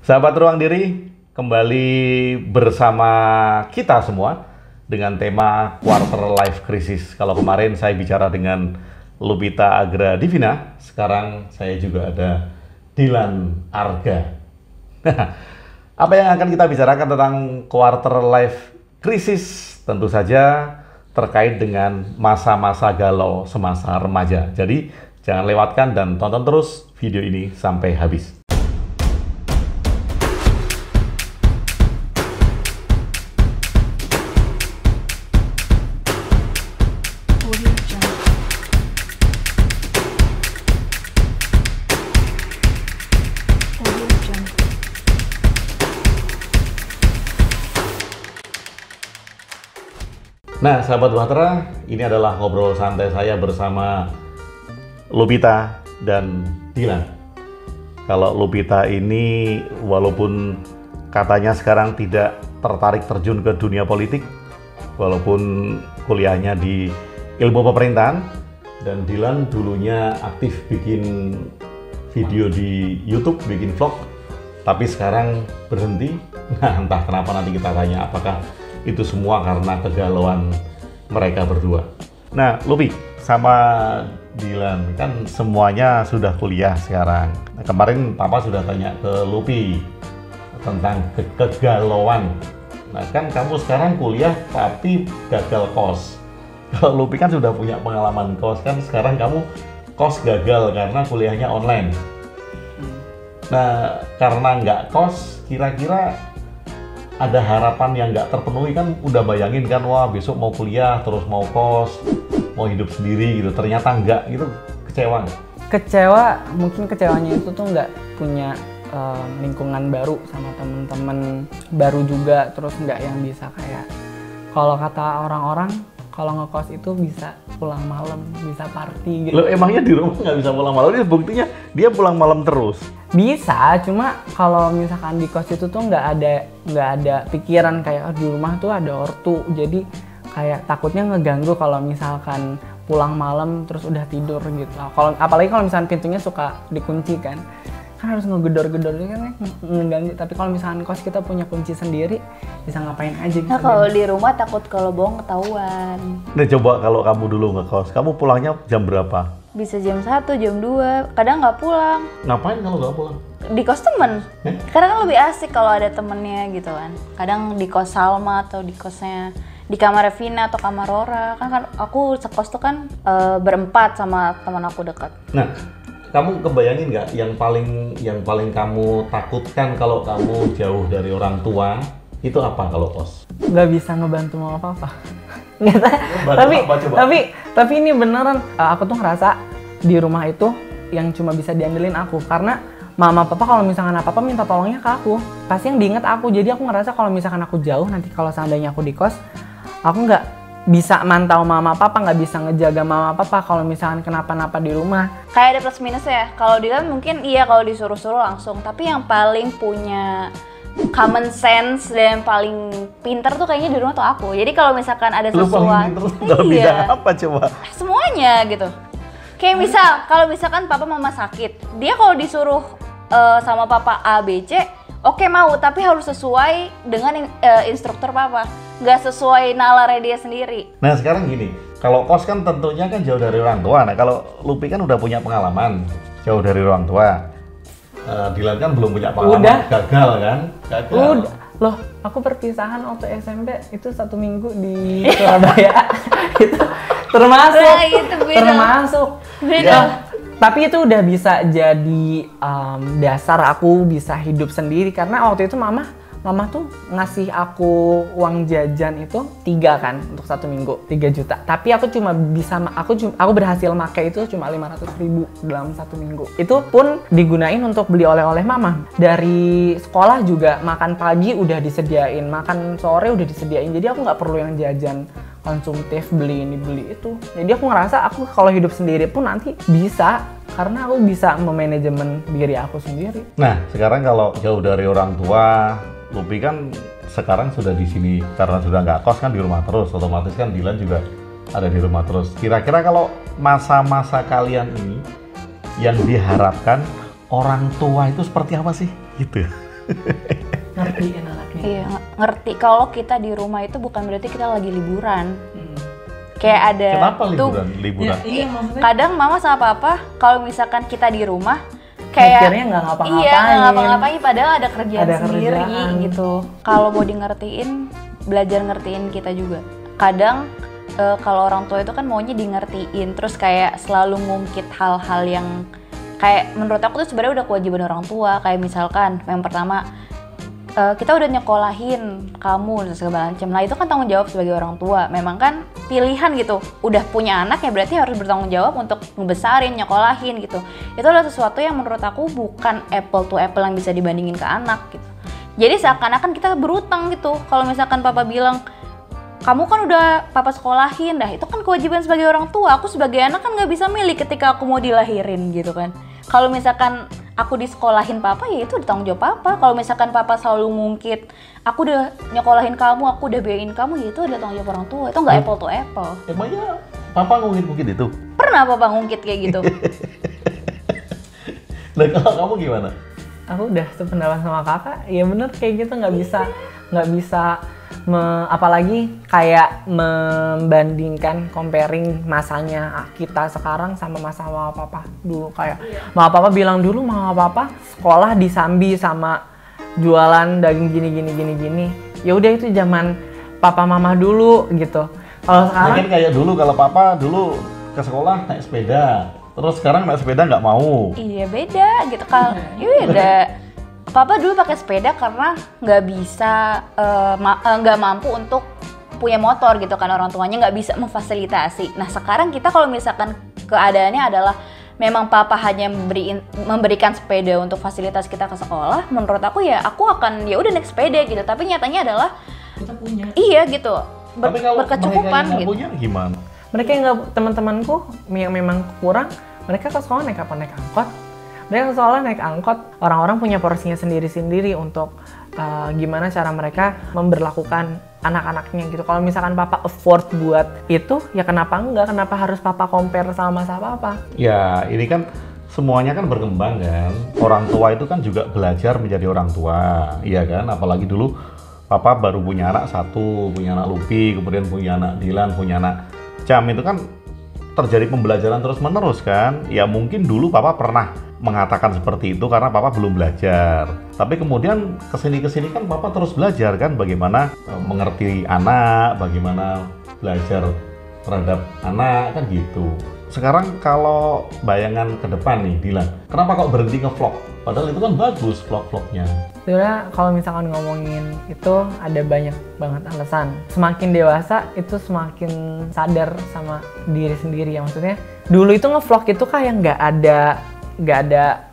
Sahabat Ruang Diri, kembali bersama kita semua dengan tema Quarter Life Crisis. Kalau kemarin saya bicara dengan Lupita Agra Divina, sekarang saya juga ada Dilan Arga. Apa yang akan kita bicarakan tentang Quarter Life Crisis? Tentu saja terkait dengan masa-masa galau semasa remaja. Jadi jangan lewatkan dan tonton terus video ini sampai habis. Nah, sahabat Bahtera, ini adalah ngobrol santai saya bersama Lupita dan Dilan. Kalau Lupita ini walaupun katanya sekarang tidak tertarik terjun ke dunia politik, walaupun kuliahnya di ilmu pemerintahan, dan Dilan dulunya aktif bikin video di YouTube, bikin vlog, tapi sekarang berhenti. Nah, entah kenapa, nanti kita tanya apakah itu semua karena kegalauan mereka berdua. Nah, Lupi sama Dilan kan semuanya sudah kuliah sekarang. Nah, kemarin Papa sudah tanya ke Lupi tentang kegalauan. Nah, kan kamu sekarang kuliah tapi gagal kos. Kalau Lupi kan sudah punya pengalaman kos, kan sekarang kamu kos gagal karena kuliahnya online. Nah, karena nggak kos, kira-kira ada harapan yang nggak terpenuhi kan? Udah bayangin kan, wah besok mau kuliah terus mau kos, mau hidup sendiri gitu, ternyata nggak gitu, kecewa nggak? Kecewa, mungkin kecewanya itu tuh nggak punya lingkungan baru sama temen-temen baru juga, terus nggak yang bisa kayak kalau kata orang-orang kalau ngekos itu bisa pulang malam, bisa party gitu. Lo emangnya di rumah nggak bisa pulang malam? Ini buktinya dia pulang malam terus. Bisa, cuma kalau misalkan di kos itu tuh nggak ada pikiran kayak di rumah tuh ada ortu, jadi kayak takutnya ngeganggu kalau misalkan pulang malam terus udah tidur gitu. Kalau apalagi kalau misalkan pintunya suka dikunci kan harus ngegedor-gedor kan ngeganggu. Tapi kalau misalkan kos kita punya kunci sendiri, bisa ngapain aja gitu. Nah, kalau di rumah takut kalau bohong ketahuan. Nah, coba kalau kamu dulu ngekos, kamu pulangnya jam berapa? Bisa jam 1, jam 2, kadang nggak pulang. Ngapain kalau nggak pulang? Di kos temen. Karena kan lebih asik kalau ada temennya gitu kan. Kadang di kos Salma atau di kosnya di kamar Vina atau kamar Rora. Kan aku sekos tuh kan berempat sama teman aku dekat. Nah, kamu kebayangin nggak yang paling kamu takutkan kalau kamu jauh dari orang tua itu apa kalau kos? Nggak bisa ngebantu mau apa-apa. Tapi ini beneran, aku tuh ngerasa di rumah itu yang cuma bisa diandelin aku, karena mama papa kalau misalkan apa-apa minta tolongnya ke aku, pasti yang diinget aku. Jadi aku ngerasa kalau misalkan aku jauh, nanti kalau seandainya aku di kos, aku nggak bisa mantau mama papa, nggak bisa ngejaga mama papa kalau misalkan kenapa-napa di rumah. Kayak ada plus minus ya. Kalau Dilan mungkin iya kalau disuruh-suruh langsung, tapi yang paling punya common sense dan paling pinter tuh kayaknya di rumah tuh aku. Jadi kalau misalkan ada sesuatu, iya, apa coba? Semuanya gitu. Kayak misal, kalau misalkan papa mama sakit, dia kalau disuruh sama papa A, B, C, oke mau, tapi harus sesuai dengan instruktur papa. Nggak sesuai nalarnya dia sendiri. Nah, sekarang gini, kalau kos kan tentunya kan jauh dari orang tua. Nah, kalau Lupi kan udah punya pengalaman jauh dari orang tua. Dilan kan belum punya pengalaman, gagal kan? Gagal. Udah. Loh, aku perpisahan waktu SMP itu 1 minggu di Surabaya. Itu termasuk. Nah, itu beda. Termasuk. Beda. Tapi itu udah bisa jadi dasar aku bisa hidup sendiri, karena waktu itu mama tuh ngasih aku uang jajan itu 3 kan untuk 1 minggu, 3 juta. Tapi aku cuma bisa, aku berhasil pakai itu cuma 500.000 dalam 1 minggu. Itu pun digunain untuk beli oleh-oleh mama. Dari sekolah juga makan pagi udah disediain, makan sore udah disediain. Jadi aku nggak perlu yang jajan konsumtif, beli ini beli itu. Jadi aku ngerasa aku kalau hidup sendiri pun nanti bisa, karena aku bisa memanajemen diri aku sendiri. Nah, sekarang kalau jauh dari orang tua, Lupi kan sekarang sudah di sini karena sudah nggak kos kan, di rumah terus, otomatis kan Dilan juga ada di rumah terus. Kira-kira kalau masa-masa kalian ini yang diharapkan orang tua itu seperti apa sih? Gitu. Ngertiin anaknya. Iya, ngerti kalau kita di rumah itu bukan berarti kita lagi liburan. Kayak ada Kenapa tuh liburan? Iya, maksudnya kadang mama sama papa kalau misalkan kita di rumah kayak mikirnya nggak ngapa-ngapain. iya nggak ngapa-ngapain padahal ada kerjaan Ada sendiri kerjaan. gitu. Kalau mau di ngertiin, belajar ngertiin kita juga. Kadang kalau orang tua itu kan maunya di ngertiin, terus kayak selalu ngungkit hal-hal yang kayak menurut aku tuh sebenarnya udah kewajiban orang tua. Kayak misalkan yang pertama, kita udah nyekolahin kamu dan segala macam. Nah itu kan tanggung jawab sebagai orang tua. Memang kan pilihan gitu. Udah punya anak ya berarti harus bertanggung jawab untuk ngebesarin, nyekolahin gitu. Itu adalah sesuatu yang menurut aku bukan apple to apple yang bisa dibandingin ke anak gitu. Jadi seakan-akan kita berutang gitu. Kalau misalkan papa bilang, kamu kan udah papa sekolahin, dah itu kan kewajiban sebagai orang tua. Aku sebagai anak kan nggak bisa milih ketika aku mau dilahirin gitu kan. Kalau misalkan aku disekolahin papa ya itu tanggung jawab papa. Kalau misalkan papa selalu ngungkit, aku udah nyekolahin kamu, aku udah biayain kamu, ya itu adalah tanggung jawab orang tua. Itu nggak apple to apple. Emangnya papa ngungkit itu? Pernah papa ngungkit kayak gitu? Nah kalau kamu gimana? Aku udah sependapat sama kakak, ya bener kayak gitu nggak bisa apalagi kayak membandingkan comparing masanya kita sekarang sama masa mama papa dulu. Kayak mama papa bilang dulu mama papa sekolah di Sambi sama jualan daging gini. Ya udah itu zaman papa mama dulu gitu. Kalau sekarang Mungkin kayak dulu kalau papa dulu ke sekolah naik sepeda, terus sekarang naik sepeda nggak mau. Iya beda gitu kalau beda. Papa dulu pakai sepeda karena nggak bisa nggak mampu untuk punya motor gitu kan, orang tuanya nggak bisa memfasilitasi. Nah sekarang kita kalau misalkan keadaannya adalah memang papa hanya memberikan sepeda untuk fasilitas kita ke sekolah, menurut aku ya aku akan ya udah naik sepeda gitu. Tapi nyatanya adalah kita punya. iya gitu Tapi kalau berkecukupan mereka yang nggak gitu. punya gimana? Mereka yang nggak, teman-temanku yang memang kurang, mereka ke sekolah naik apa? Naik angkot. Mereka ke sekolah naik angkot. Orang-orang punya porsinya sendiri-sendiri untuk gimana cara mereka memberlakukan anak-anaknya gitu. Kalau misalkan papa afford buat itu, ya kenapa enggak? Kenapa harus papa compare sama masa papa? Ya ini kan semuanya kan berkembang kan. Orang tua itu kan juga belajar menjadi orang tua, iya kan? Apalagi dulu papa baru punya anak satu, punya anak Lupi, kemudian punya anak Dilan, punya anak Cam, itu kan terjadi pembelajaran terus-menerus kan. Ya mungkin dulu papa pernah mengatakan seperti itu karena papa belum belajar. Tapi kemudian kesini kan papa terus belajar kan, bagaimana mengerti anak, bagaimana belajar terhadap anak kan gitu. Sekarang kalau bayangan ke depan nih Dilan, kenapa kok berhenti nge-vlog? Padahal itu kan bagus vlog-vlognya. Sebenarnya kalau misalkan ngomongin itu ada banyak banget alasan. Semakin dewasa itu semakin sadar sama diri sendiri ya. Maksudnya dulu itu nge-vlog itu kayak nggak ada.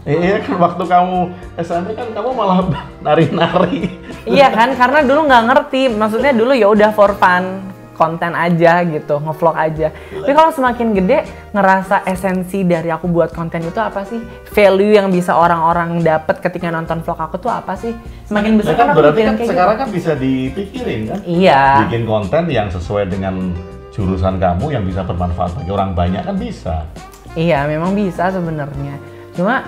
Iya kan waktu kamu SMP kan kamu malah nari-nari. Iya kan, karena dulu nggak ngerti. Maksudnya dulu ya udah for fun, konten aja gitu, nge-vlog aja. Tapi kalau semakin gede, ngerasa esensi dari aku buat konten itu apa sih? Value yang bisa orang-orang dapat ketika nonton vlog aku tuh apa sih? Semakin besar kan aku berarti mikirin kan kayak sekarang gitu. kan bisa dipikirin kan? Iya. Bikin konten yang sesuai dengan jurusan kamu yang bisa bermanfaat bagi orang banyak kan bisa. Iya, memang bisa sebenarnya. Cuma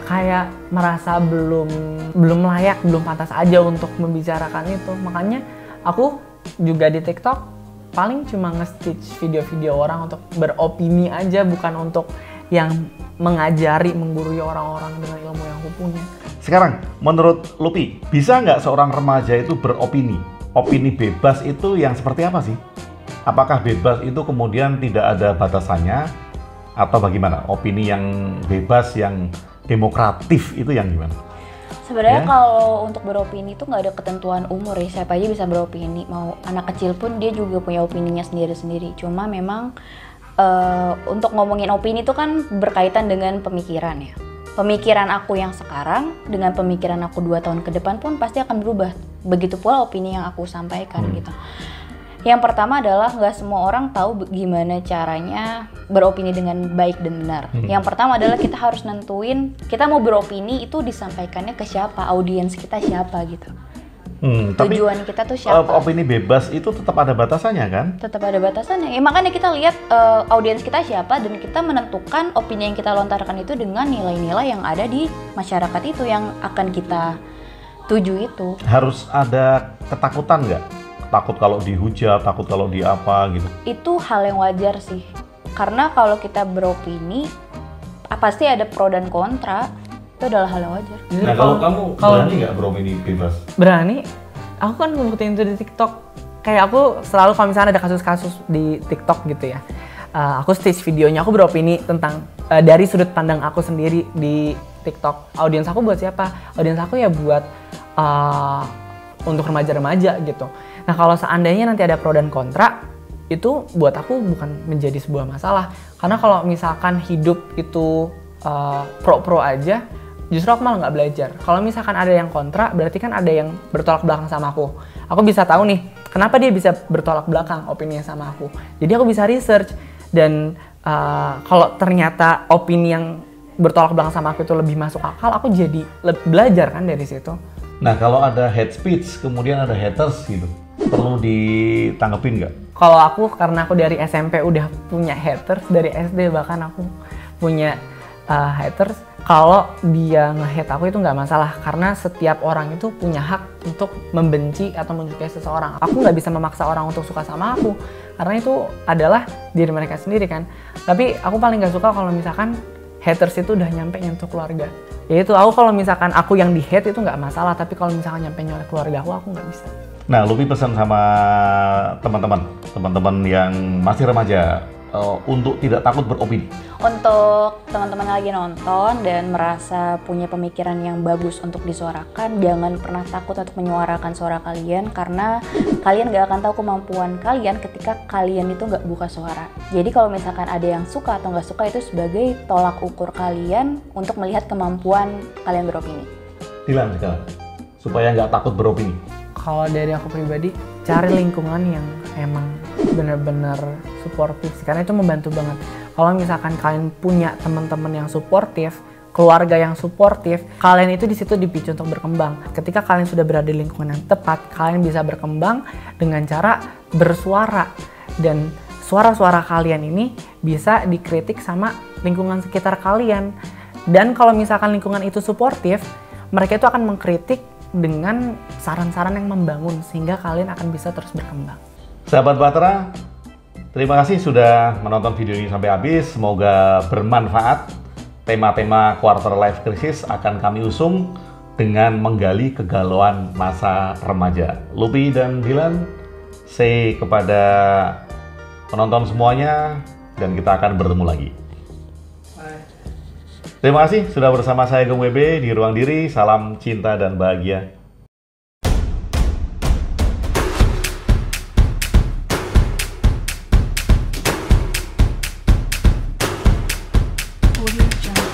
kayak merasa belum layak, belum pantas aja untuk membicarakan itu. Makanya aku juga di TikTok paling cuma nge-stitch video-video orang untuk beropini aja, bukan untuk yang mengajari, menggurui orang-orang dengan ilmu yang aku punya. Sekarang, menurut Lupi, bisa nggak seorang remaja itu beropini? Opini bebas itu yang seperti apa sih? Apakah bebas itu kemudian tidak ada batasannya? Atau bagaimana? Opini yang bebas, yang demokratif itu yang gimana? Sebenarnya Ya. kalau untuk beropini itu nggak ada ketentuan umur ya, siapa aja bisa beropini. Mau anak kecil pun dia juga punya opininya sendiri-sendiri. Cuma memang untuk ngomongin opini itu kan berkaitan dengan pemikiran ya. Pemikiran aku yang sekarang dengan pemikiran aku 2 tahun ke depan pun pasti akan berubah. Begitu pula opini yang aku sampaikan gitu. Yang pertama adalah nggak semua orang tahu gimana caranya beropini dengan baik dan benar. Yang pertama adalah kita harus nentuin kita mau beropini itu disampaikannya ke siapa, audiens kita siapa gitu. Tapi Tujuan kita tuh siapa? opini bebas itu tetap ada batasannya kan? Tetap ada batasannya. Ya makanya kita lihat audiens kita siapa dan kita menentukan opini yang kita lontarkan itu dengan nilai-nilai yang ada di masyarakat itu yang akan kita tuju itu. Harus ada ketakutan nggak? Takut kalau dihujat, takut kalau di apa gitu? Itu hal yang wajar sih. Karena kalau kita beropini, pasti ada pro dan kontra. Itu adalah hal yang wajar. Nah kalau kamu berani nggak beropini bebas? Berani. Aku kan ngebuktiin itu di TikTok. Kayak aku selalu kalau misalnya ada kasus-kasus di TikTok gitu ya. Aku stage videonya, aku beropini tentang dari sudut pandang aku sendiri di TikTok. Audiens aku buat siapa? Audiens aku ya buat untuk remaja-remaja gitu. Nah kalau seandainya nanti ada pro dan kontra, itu buat aku bukan menjadi sebuah masalah. Karena kalau misalkan hidup itu pro-pro aja, justru aku malah nggak belajar. Kalau misalkan ada yang kontra, berarti kan ada yang bertolak belakang sama aku. Aku bisa tahu nih, kenapa dia bisa bertolak belakang opininya sama aku. Jadi aku bisa research. Dan kalau ternyata opini yang bertolak belakang sama aku itu lebih masuk akal, aku jadi belajar kan dari situ. Nah kalau ada hate speech, kemudian ada haters gitu, perlu ditanggepin nggak? Kalau aku, karena aku dari SMP udah punya haters, dari SD bahkan aku punya haters. Kalau dia nge-hate aku itu nggak masalah, karena setiap orang itu punya hak untuk membenci atau menyukai seseorang. Aku nggak bisa memaksa orang untuk suka sama aku, karena itu adalah diri mereka sendiri kan. Tapi aku paling nggak suka kalau misalkan haters itu udah nyampe nyentuh keluarga. Yaitu aku kalau misalkan aku yang di-hate itu nggak masalah, tapi kalau misalkan nyampe nyolek keluarga aku nggak bisa. Nah, Lupi pesan sama teman-teman yang masih remaja untuk tidak takut beropini. Untuk teman-teman yang lagi nonton dan merasa punya pemikiran yang bagus untuk disuarakan, jangan pernah takut untuk menyuarakan suara kalian, karena kalian gak akan tahu kemampuan kalian ketika kalian itu gak buka suara. Jadi kalau misalkan ada yang suka atau gak suka, itu sebagai tolak ukur kalian untuk melihat kemampuan kalian beropini. Dilan sekarang, supaya nggak takut beropini. Kalau dari aku pribadi, cari lingkungan yang emang benar-benar suportif, karena itu membantu banget. Kalau misalkan kalian punya teman-teman yang suportif, keluarga yang suportif, kalian itu di situ dipicu untuk berkembang. Ketika kalian sudah berada di lingkungan yang tepat, kalian bisa berkembang dengan cara bersuara, dan suara-suara kalian ini bisa dikritik sama lingkungan sekitar kalian. Dan kalau misalkan lingkungan itu suportif, mereka itu akan mengkritik dengan saran-saran yang membangun, sehingga kalian akan bisa terus berkembang. Sahabat Bahtera, terima kasih sudah menonton video ini sampai habis. Semoga bermanfaat. Tema-tema quarter life crisis akan kami usung dengan menggali kegalauan masa remaja. Lupi dan Dilan, say kepada penonton semuanya, dan kita akan bertemu lagi. Terima kasih sudah bersama saya Gem WB di Ruang Diri. Salam cinta dan bahagia. Audio Jungle.